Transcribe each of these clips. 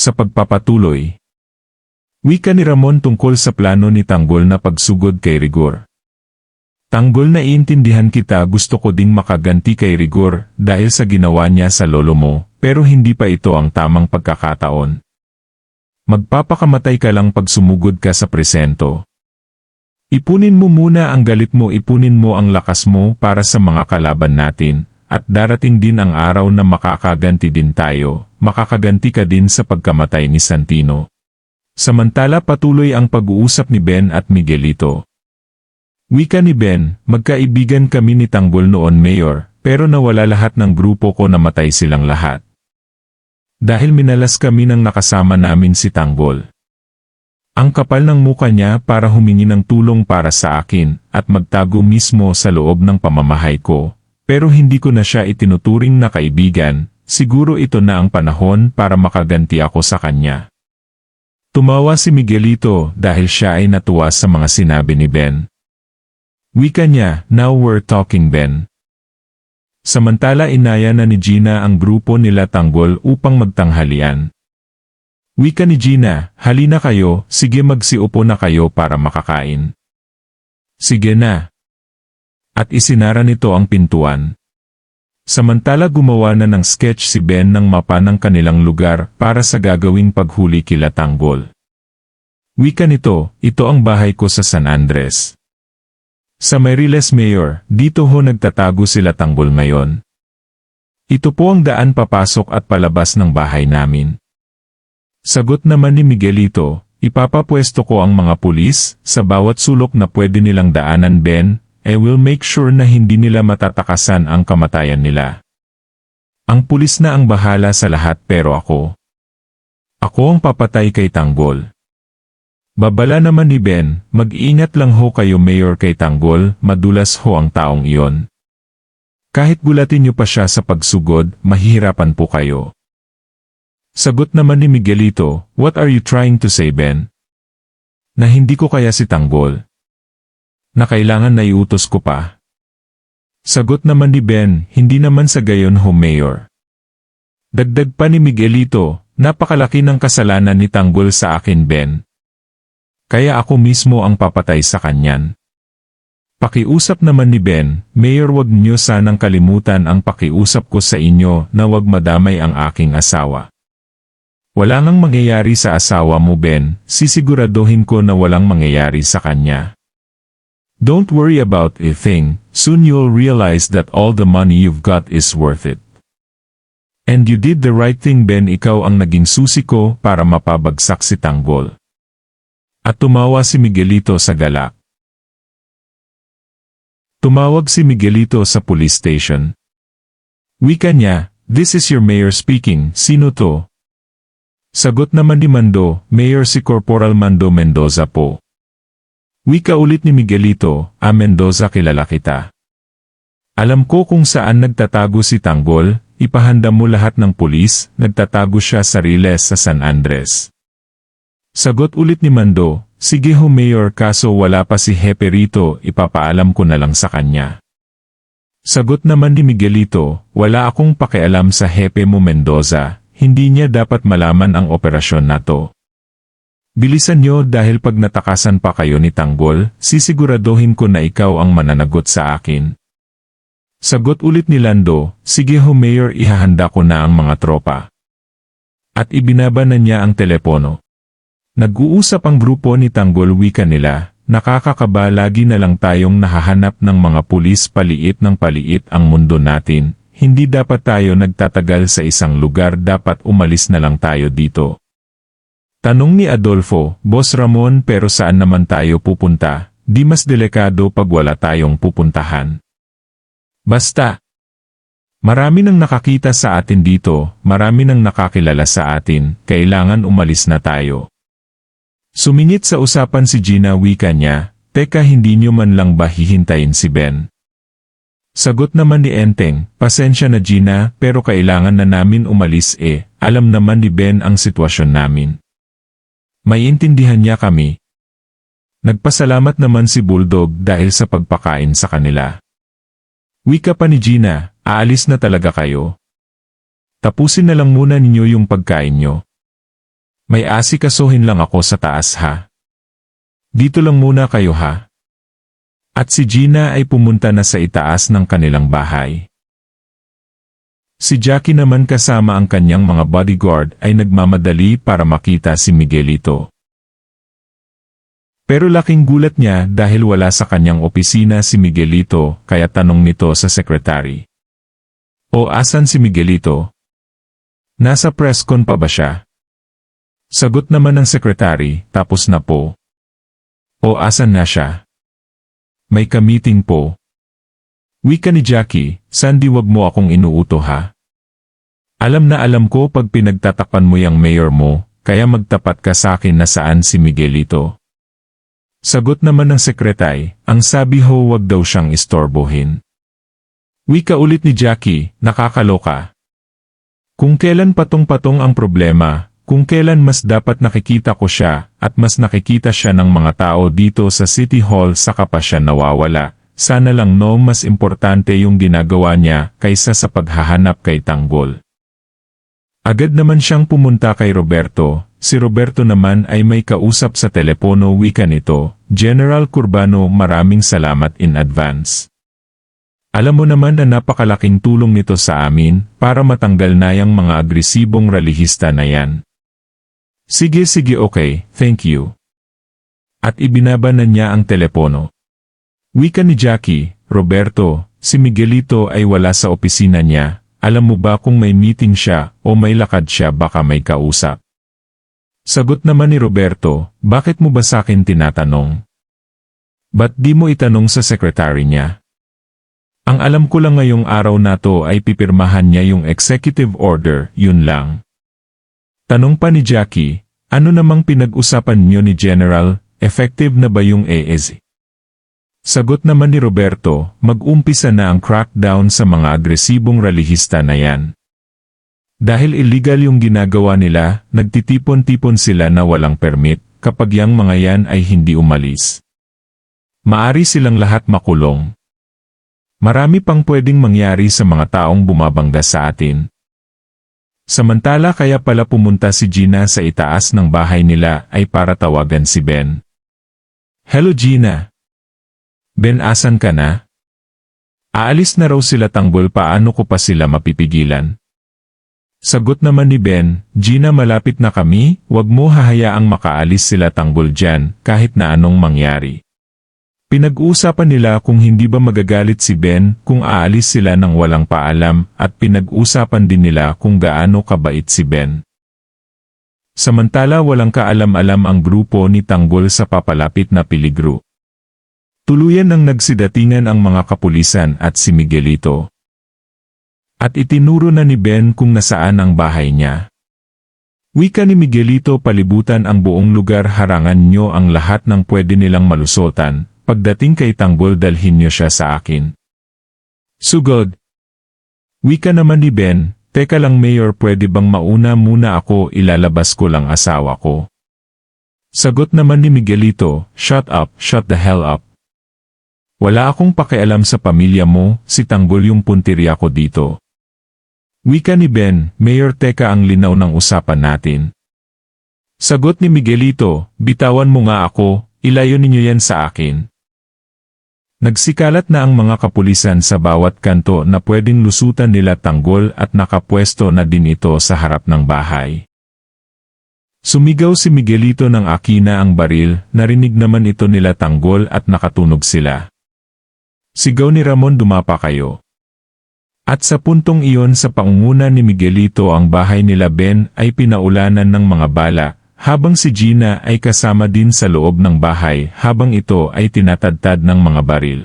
sa pagpapatuloy. Wika ni Ramon tungkol sa plano ni Tanggol na pagsugod kay Rigor. Tanggol, naiintindihan kita, gusto ko ding makaganti kay Rigor dahil sa ginawa niya sa lolo mo, pero hindi pa ito ang tamang pagkakataon. Magpapakamatay ka lang pag sumugod ka sa presento. Ipunin mo muna ang galit mo, ipunin mo ang lakas mo para sa mga kalaban natin, at darating din ang araw na makakaganti din tayo, makakaganti ka din sa pagkamatay ni Santino. Samantala patuloy ang pag-uusap ni Ben at Miguelito. Wika ni Ben, magkaibigan kami ni Tanggol noon, Mayor, pero nawala lahat ng grupo ko, namatay silang lahat. Dahil minalas kami ng nakasama namin si Tanggol. Ang kapal ng muka niya para humingi ng tulong para sa akin at magtago mismo sa loob ng pamamahay ko, pero hindi ko na siya itinuturing na kaibigan, siguro ito na ang panahon para makaganti ako sa kanya. Tumawa si Miguelito dahil siya ay natuwa sa mga sinabi ni Ben. Wika niya, now we're talking, Ben. Samantala inaya na ni Gina ang grupo nila Tanggol upang magtanghalian. Wika ni Gina, halina kayo, sige magsiupo na kayo para makakain. Sige na. At isinara nito ang pintuan. Samantala gumawa na ng sketch si Ben ng mapa ng kanilang lugar para sa gagawing paghuli kila Tanggol. Wika nito, ito ang bahay ko sa San Andres. Sa Mariles, Mayor, dito ho nagtatago sila Tanggol ngayon. Ito po ang daan papasok at palabas ng bahay namin. Sagot naman ni Miguelito, ipapapwesto ko ang mga pulis sa bawat sulok na pwede nilang daanan, Ben, will make sure na hindi nila matatakasan ang kamatayan nila. Ang pulis na ang bahala sa lahat, pero ako ang papatay kay Tanggol. Babala naman ni Ben, mag-ingat lang ho kayo, Mayor, kay Tanggol, madulas ho ang taong iyon. Kahit gulatin niyo pa siya sa pagsugod, mahihirapan po kayo. Sagot naman ni Miguelito, what are you trying to say, Ben? Na hindi ko kaya si Tanggol? Na kailangan na iutos ko pa? Sagot naman ni Ben, hindi naman sa gayon ho, Mayor. Dagdag pa ni Miguelito, napakalaki ng kasalanan ni Tanggol sa akin, Ben. Kaya ako mismo ang papatay sa kanyan. Pakiusap naman ni Ben, Mayor, wag niyo sanang kalimutan ang pakiusap ko sa inyo na wag madamay ang aking asawa. Wala nang mangyayari sa asawa mo, Ben, sisiguraduhin ko na walang mangyayari sa kanya. Don't worry about a thing, soon you'll realize that all the money you've got is worth it. And you did the right thing, Ben, ikaw ang naging susi ko para mapabagsak si Tanggol. At tumawa si Miguelito sa galak. Tumawag si Miguelito sa police station. Wika niya, this is your mayor speaking, sino to? Sagot naman ni Mando, Mayor, si Corporal Mando Mendoza po. Wika ulit ni Miguelito, Mendoza, kilala kita. Alam ko kung saan nagtatago si Tanggol, ipahanda mo lahat ng pulis, nagtatago siya sa Riles sa San Andres. Sagot ulit ni Mando, sige ho, Mayor, kaso wala pa si Hepe rito, ipapaalam ko na lang sa kanya. Sagot naman ni Miguelito, wala akong pakialam sa Hepe mo, Mendoza. Hindi niya dapat malaman ang operasyon na to. Bilisan niyo dahil pag natakasan pa kayo ni Tanggol, sisiguraduhin ko na ikaw ang mananagot sa akin. Sagot ulit ni Lando, sige ho, Mayor, ihahanda ko na ang mga tropa. At ibinaba na niya ang telepono. Nag-uusap ang grupo ni Tanggol, wika nila, nakakakaba, lagi na lang tayong nahahanap ng mga pulis, paliit ng paliit ang mundo natin. Hindi dapat tayo nagtatagal sa isang lugar, dapat umalis na lang tayo dito. Tanong ni Adolfo, Boss Ramon, pero saan naman tayo pupunta? Di mas delikado pag wala tayong pupuntahan. Basta. Marami nang nakakita sa atin dito, marami nang nakakilala sa atin, kailangan umalis na tayo. Sumingit sa usapan si Gina, wika niya, teka, hindi nyo man lang ba hihintayin si Ben? Sagot naman ni Enteng, pasensya na Gina, pero kailangan na namin umalis alam naman ni Ben ang sitwasyon namin. Maiintindihan niya kami. Nagpasalamat naman si Bulldog dahil sa pagpakain sa kanila. Wika pa ni Gina, aalis na talaga kayo? Tapusin na lang muna ninyo yung pagkain nyo. May asikasuhin lang ako sa taas ha. Dito lang muna kayo ha. At si Gina ay pumunta na sa itaas ng kanilang bahay. Si Jackie naman kasama ang kanyang mga bodyguard ay nagmamadali para makita si Miguelito. Pero laking gulat niya dahil wala sa kanyang opisina si Miguelito kaya tanong nito sa secretary. O asan si Miguelito? Nasa presscon pa ba siya? Sagot naman ng secretary, tapos na po. O asan na siya? May ka-meeting po. Wika ni Jackie, Sandy wag mo akong inuuto ha. Alam na alam ko pag pinagtatakpan mo yung mayor mo, kaya magtapat ka sa akin na saan si Miguelito. Sagot naman ng sekretary, ang sabi ho wag daw siyang istorbohin. Wika ulit ni Jackie, nakakaloka. Kung kailan patong-patong ang problema, kung kailan mas dapat nakikita ko siya, at mas nakikita siya ng mga tao dito sa City Hall saka pa siya nawawala, sana lang no mas importante yung ginagawa niya kaysa sa paghahanap kay Tanggol. Agad naman siyang pumunta kay Roberto, si Roberto naman ay may kausap sa telepono wika nito, General Curbano maraming salamat in advance. Alam mo naman na napakalaking tulong nito sa amin para matanggal na yung mga agresibong relihista na yan. Sige okay, thank you. At ibinaba na niya ang telepono. Wika ni Jackie, Roberto, si Miguelito ay wala sa opisina niya, alam mo ba kung may meeting siya o may lakad siya baka may kausap? Sagot naman ni Roberto, bakit mo ba sa akin tinatanong? Ba't di mo itanong sa secretary niya? Ang alam ko lang ngayong araw na to ay pipirmahan niya yung executive order, yun lang. Tanong pa ni Jackie, ano namang pinag-usapan niyo ni General, effective na ba yung AEZ? Sagot naman ni Roberto, mag-umpisa na ang crackdown sa mga agresibong relihista na yan. Dahil illegal yung ginagawa nila, nagtitipon-tipon sila na walang permit, kapag yang mga yan ay hindi umalis. Maari silang lahat makulong. Marami pang pwedeng mangyari sa mga taong bumabangga sa atin. Samantala kaya pala pumunta si Gina sa itaas ng bahay nila ay para tawagan si Ben. Hello Gina. Ben asan ka na? Aalis na raw sila Tanggol paano ko pa sila mapipigilan? Sagot naman ni Ben, Gina malapit na kami, wag mo hahayaang makaalis sila Tanggol dyan kahit na anong mangyari. Pinag-uusapan nila kung hindi ba magagalit si Ben kung aalis sila ng walang paalam at pinag-uusapan din nila kung gaano kabait si Ben. Samantala walang kaalam-alam ang grupo ni Tanggol sa papalapit na peligro. Tuluyan ang nagsidatingan ang mga kapulisan at si Miguelito. At itinuro na ni Ben kung nasaan ang bahay niya. Wika ni Miguelito palibutan ang buong lugar harangan nyo ang lahat ng pwede nilang malusotan. Pagdating kay Tanggol dalhin niyo siya sa akin. Sugod. Wika naman ni Ben, teka lang Mayor pwede bang mauna muna ako ilalabas ko lang asawa ko. Sagot naman ni Miguelito, shut the hell up. Wala akong pakialam sa pamilya mo, si Tanggol yung puntirya ko dito. Wika ni Ben, Mayor teka ang linaw ng usapan natin. Sagot ni Miguelito, bitawan mo nga ako, ilayo ninyo yan sa akin. Nagsikalat na ang mga kapulisan sa bawat kanto na pwedeng lusutan nila Tanggol at nakapwesto na din ito sa harap ng bahay. Sumigaw si Miguelito ng akina ang baril, narinig naman ito nila Tanggol at nakatunog sila. Sigaw ni Ramon dumapa kayo. At sa puntong iyon sa pangunguna ni Miguelito ang bahay nila Ben ay pinaulanan ng mga bala, habang si Gina ay kasama din sa loob ng bahay habang ito ay tinatadtad ng mga baril.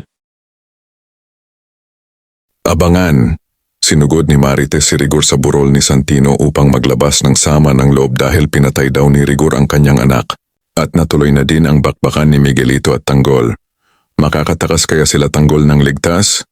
Abangan! Sinugod ni Marites si Rigor sa burol ni Santino upang maglabas ng sama ng loob dahil pinatay daw ni Rigor ang kanyang anak. At natuloy na din ang bakbakan ni Miguelito at Tanggol. Makakatakas kaya sila Tanggol ng ligtas?